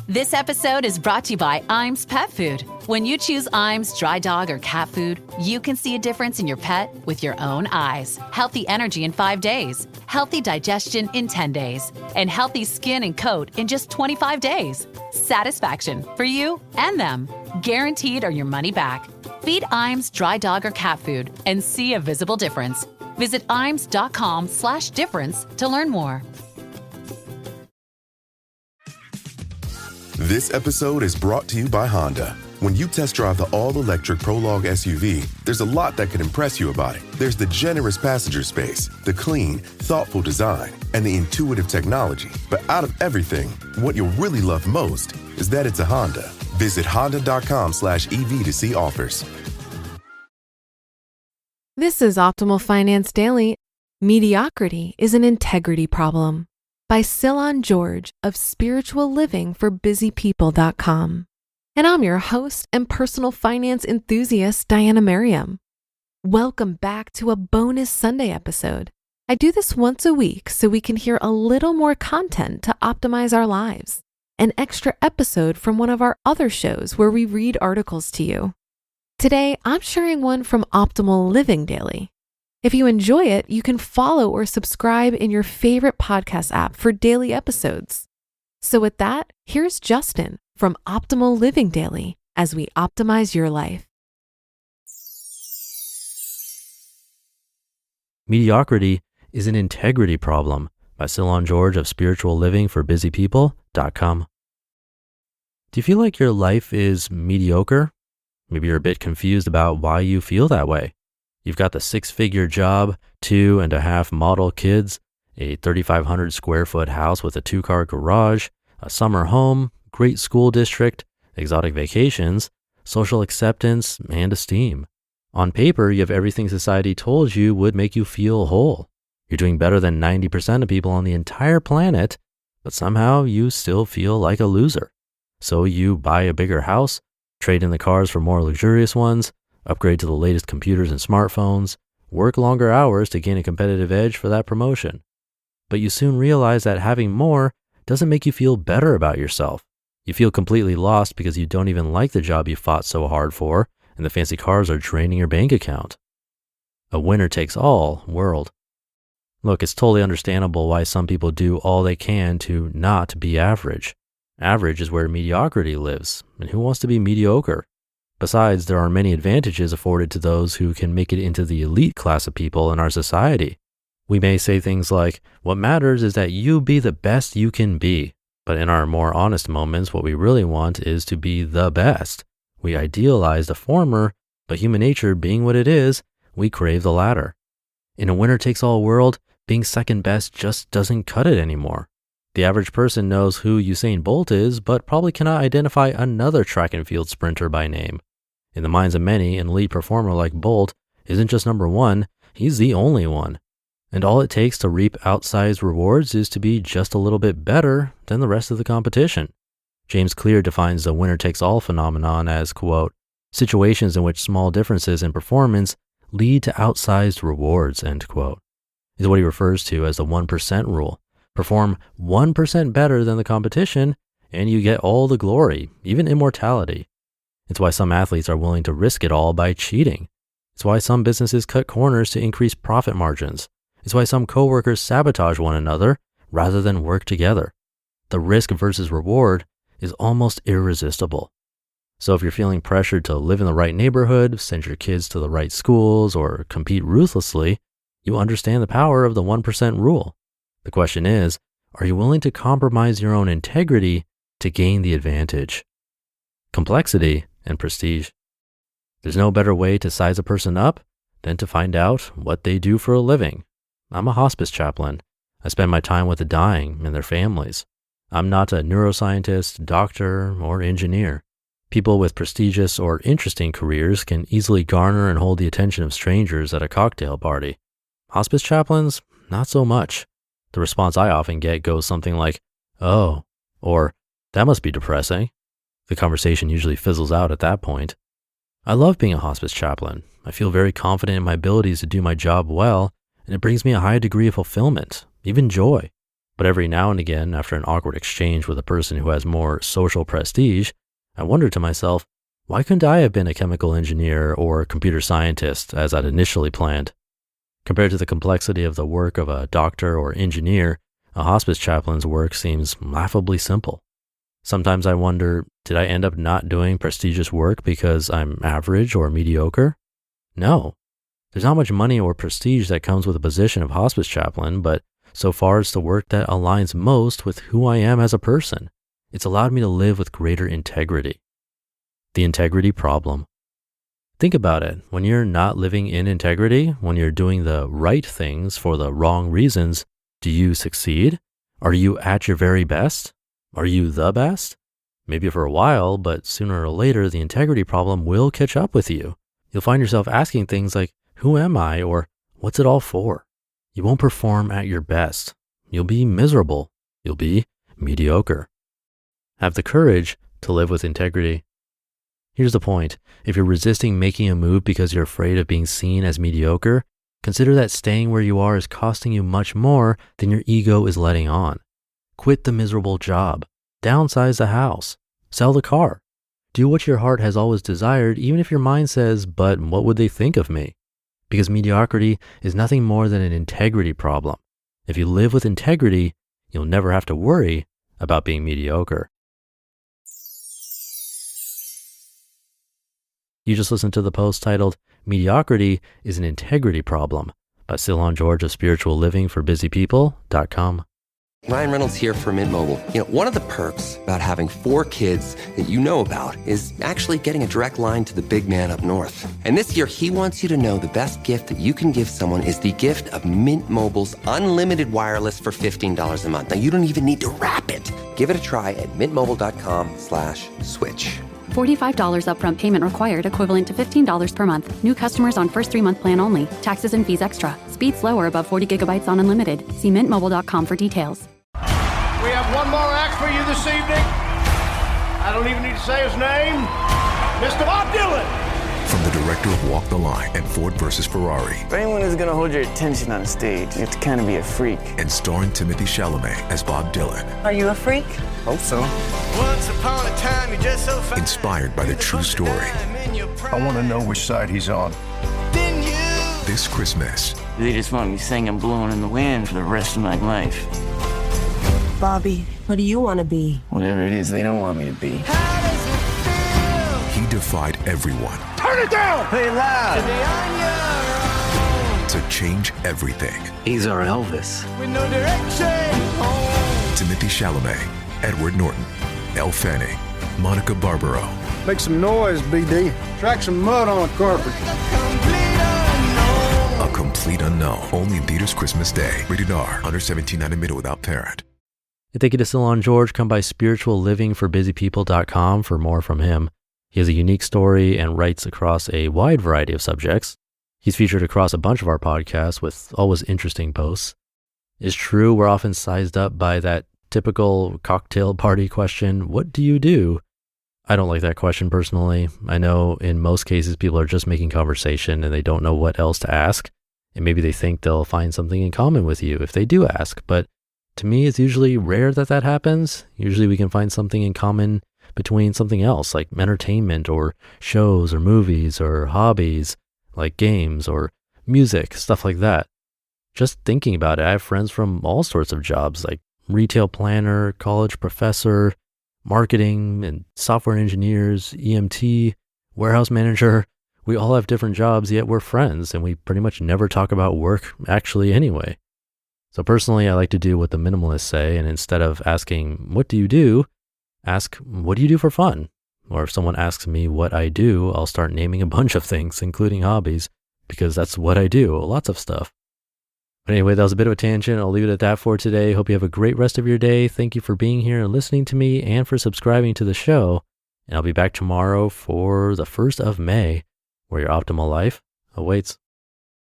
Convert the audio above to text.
This episode is brought to you by Iams Pet Food. When you choose Iams dry dog or cat food, you can see a difference in your pet with your own eyes. Healthy energy in 5 days, healthy digestion in 10 days, and healthy skin and coat in just 25 days. Satisfaction for you and them. Guaranteed or your money back. Feed Iams dry dog or cat food and see a visible difference. Visit iams.com/difference to learn more. This episode is brought to you by Honda. When you test drive the all-electric Prologue SUV, there's a lot that could impress you about it. There's the generous passenger space, the clean, thoughtful design, and the intuitive technology. But out of everything, what you'll really love most is that it's a Honda. Visit honda.com/EV to see offers. This is Optimal Finance Daily. Mediocrity is an integrity problem, by Cylon George of spirituallivingforbusypeople.com. And I'm your host and personal finance enthusiast, Diana Merriam. Welcome back to a bonus Sunday episode. I do this once a week so we can hear a little more content to optimize our lives. An extra episode from one of our other shows where we read articles to you. Today, I'm sharing one from Optimal Living Daily. If you enjoy it, you can follow or subscribe in your favorite podcast app for daily episodes. So with that, here's Justin from Optimal Living Daily as we optimize your life. Mediocrity is an integrity problem, by Cylon George of spirituallivingforbusypeople.com. Do you feel like your life is mediocre? Maybe you're a bit confused about why you feel that way. You've got the 6-figure job, 2.5 model kids, a 3,500 square foot house with a 2-car garage, a summer home, great school district, exotic vacations, social acceptance, and esteem. On paper, you have everything society told you would make you feel whole. You're doing better than 90% of people on the entire planet, but somehow you still feel like a loser. So you buy a bigger house, trade in the cars for more luxurious ones, upgrade to the latest computers and smartphones, work longer hours to gain a competitive edge for that promotion. But you soon realize that having more doesn't make you feel better about yourself. You feel completely lost because you don't even like the job you fought so hard for, and the fancy cars are draining your bank account. A winner-takes-all world. Look, it's totally understandable why some people do all they can to not be average. Average is where mediocrity lives, and who wants to be mediocre? Besides, there are many advantages afforded to those who can make it into the elite class of people in our society. We may say things like, what matters is that you be the best you can be. But in our more honest moments, what we really want is to be the best. We idealize the former, but human nature being what it is, we crave the latter. In a winner-takes-all world, being second best just doesn't cut it anymore. The average person knows who Usain Bolt is, but probably cannot identify another track and field sprinter by name. In the minds of many, an elite performer like Bolt isn't just number one, he's the only one. And all it takes to reap outsized rewards is to be just a little bit better than the rest of the competition. James Clear defines the winner-takes-all phenomenon as, quote, situations in which small differences in performance lead to outsized rewards, end quote. Is what he refers to as the 1% rule. Perform 1% better than the competition, and you get all the glory, even immortality. It's why some athletes are willing to risk it all by cheating. It's why some businesses cut corners to increase profit margins. It's why some coworkers sabotage one another rather than work together. The risk versus reward is almost irresistible. So if you're feeling pressured to live in the right neighborhood, send your kids to the right schools, or compete ruthlessly, you understand the power of the 1% rule. The question is, are you willing to compromise your own integrity to gain the advantage? Complexity and prestige. There's no better way to size a person up than to find out what they do for a living. I'm a hospice chaplain. I spend my time with the dying and their families. I'm not a neuroscientist, doctor, or engineer. People with prestigious or interesting careers can easily garner and hold the attention of strangers at a cocktail party. Hospice chaplains, not so much. The response I often get goes something like, oh, or that must be depressing. The conversation usually fizzles out at that point. I love being a hospice chaplain. I feel very confident in my abilities to do my job well, and it brings me a high degree of fulfillment, even joy. But every now and again, after an awkward exchange with a person who has more social prestige, I wonder to myself, why couldn't I have been a chemical engineer or computer scientist as I'd initially planned? Compared to the complexity of the work of a doctor or engineer, a hospice chaplain's work seems laughably simple. Sometimes I wonder, did I end up not doing prestigious work because I'm average or mediocre? No. There's not much money or prestige that comes with a position of hospice chaplain, but so far it's the work that aligns most with who I am as a person. It's allowed me to live with greater integrity. The integrity problem. Think about it. When you're not living in integrity, when you're doing the right things for the wrong reasons, do you succeed? Are you at your very best? Are you the best? Maybe for a while, but sooner or later, the integrity problem will catch up with you. You'll find yourself asking things like, who am I? Or what's it all for? You won't perform at your best. You'll be miserable. You'll be mediocre. Have the courage to live with integrity. Here's the point. If you're resisting making a move because you're afraid of being seen as mediocre, consider that staying where you are is costing you much more than your ego is letting on. Quit the miserable job. Downsize the house. Sell the car. Do what your heart has always desired, even if your mind says, but what would they think of me? Because mediocrity is nothing more than an integrity problem. If you live with integrity, you'll never have to worry about being mediocre. You just listened to the post titled, Mediocrity is an Integrity Problem by Cylon George of spirituallivingforbusypeople.com. Ryan Reynolds here for Mint Mobile. One of the perks about having 4 kids that you know about is actually getting a direct line to the big man up north. And this year, he wants you to know the best gift that you can give someone is the gift of Mint Mobile's unlimited wireless for $15 a month. Now, you don't even need to wrap it. Give it a try at mintmobile.com/switch. $45 upfront payment required, equivalent to $15 per month. New customers on first 3-month plan only. Taxes and fees extra. Speed slower above 40 gigabytes on unlimited. See mintmobile.com for details. We have one more act for you this evening. I don't even need to say his name. Mr. Bob Dylan. From the director of Walk the Line and Ford vs. Ferrari. If anyone is going to hold your attention on stage, you have to kind of be a freak. And starring Timothée Chalamet as Bob Dylan. Are you a freak? Hope so. Once upon a time, you're just so fine. Inspired by the true story. I want to know which side he's on. This Christmas. They just want me singing Blowing in the Wind for the rest of my life. Bobby, what do you want to be? Whatever it is they don't want me to be. He defied everyone. Turn it down! Play it loud! To change everything. He's our Elvis. With no direction. Timothée Chalamet, Edward Norton, Elle Fanning, Monica Barbaro. Make some noise, BD. Track some mud on the carpet. A complete unknown. Only in theaters Christmas Day. Rated R. Under 17, not admitted without parent. Thank you to Cylon George. Come by spirituallivingforbusypeople.com for more from him. He has a unique story and writes across a wide variety of subjects. He's featured across a bunch of our podcasts with always interesting posts. It's true we're often sized up by that typical cocktail party question, what do you do? I don't like that question personally. I know in most cases people are just making conversation and they don't know what else to ask. And maybe they think they'll find something in common with you if they do ask. But to me, it's usually rare that that happens. Usually we can find something in common between something else like entertainment or shows or movies or hobbies like games or music, stuff like that. Just thinking about it, I have friends from all sorts of jobs like retail planner, college professor, marketing and software engineers, EMT, warehouse manager. We all have different jobs, yet we're friends and we pretty much never talk about work actually anyway. So personally, I like to do what the minimalists say, and instead of asking, what do you do? Ask, what do you do for fun? Or if someone asks me what I do, I'll start naming a bunch of things, including hobbies, because that's what I do, lots of stuff. But anyway, that was a bit of a tangent. I'll leave it at that for today. Hope you have a great rest of your day. Thank you for being here and listening to me and for subscribing to the show. And I'll be back tomorrow for the 1st of May, where your optimal life awaits.